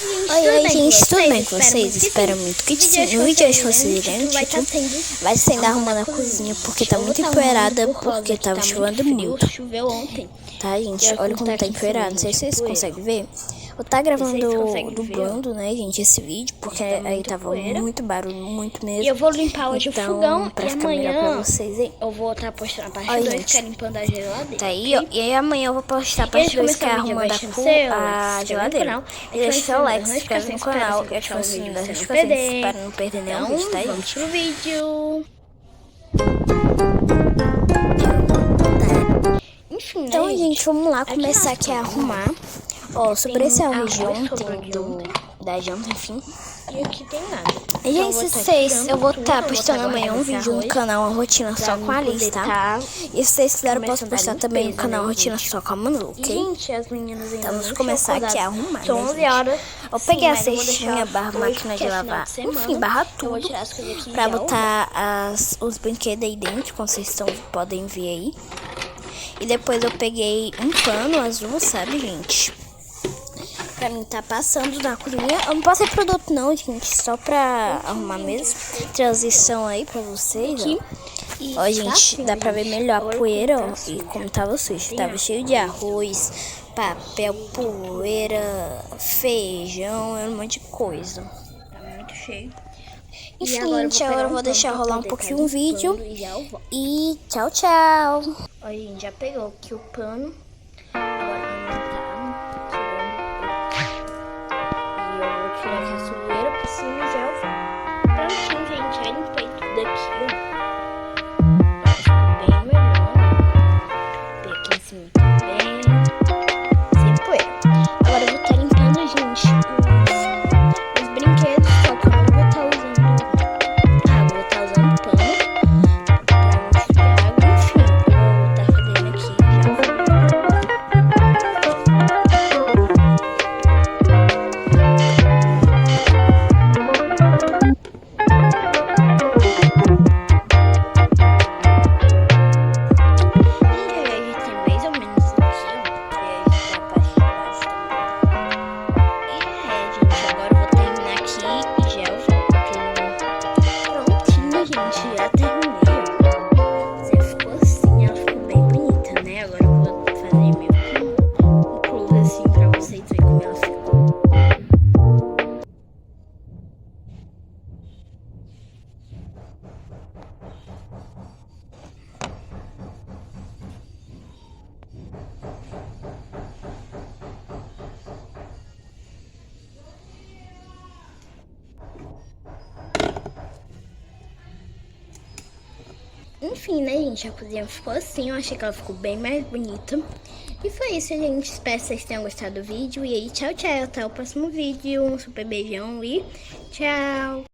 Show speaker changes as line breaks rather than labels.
Oi, gente, tudo bem com vocês? Espero muito que sim. No vídeo de hoje vocês irão vai sendo arrumando a cozinha porque tá muito empoeirada, porque tava chovendo muito. Tá, gente? Olha como tá empoeirado. Não sei se vocês conseguem ver. Eu tá gravando dublando, né, gente, esse vídeo, porque aí tava muito barulho, muito mesmo.
E eu vou limpar hoje o fogão
pra
e
ficar melhor pra
amanhã
vocês, hein?
eu vou estar postando a parte 2, que é limpando a geladeira.
Tá aí, ó. E aí amanhã eu vou postar a parte 2, que é arrumando a geladeira. E deixa o like, se inscreve no canal e ativa o sininho das notificações para não perder nenhum vídeo, tá aí?
Vamos pro vídeo. Enfim,
então,
né,
gente, vamos lá começar aqui a arrumar. Ó, sobre esse arroz de ontem, da janta, enfim.
E aqui tem nada.
E, gente, eu vou estar postando amanhã um vídeo no canal Uma Rotina Só com a Alice, tá? E se vocês quiserem, eu posso postar também no canal Rotina Só com a Manu, ok?
Gente, as meninas ainda
vamos começar aqui a arrumar,
são 11 horas.
Eu peguei a cestinha, barra máquina de lavar, enfim, barra tudo, pra botar os brinquedos aí dentro, como vocês podem ver aí. E depois eu peguei um pano azul, sabe, gente? Pra mim tá passando na cozinha. Eu não passei produto não, gente, só pra arrumar mesmo. Transição aí pra vocês, ó. Ó, gente, dá pra ver melhor a poeira, ó, e como tava sujo. Tava cheio de arroz, papel, poeira, feijão, um monte de coisa.
Tá muito cheio.
Enfim, gente, agora eu vou deixar rolar um pouquinho o vídeo. E tchau, tchau.
Ó, gente, já pegou aqui o pano. Agora eu vou tirar aqui a sujeira por cima e já vou. Prontinho, gente, já limpei tudo aqui, ó. Ficou bem melhor. Limpei aqui em cima também. Sem poeira. Agora eu vou estar limpando, gente, os brinquedos, só que eu não vou estar usando água, vou estar usando pano pra não sujar água. Enfim, eu vou estar fazendo aqui já. Enfim, né, gente, a cozinha ficou assim, eu achei que ela ficou bem mais bonita. E foi isso, gente, espero que vocês tenham gostado do vídeo. E aí, tchau, tchau, até o próximo vídeo, um super beijão e tchau!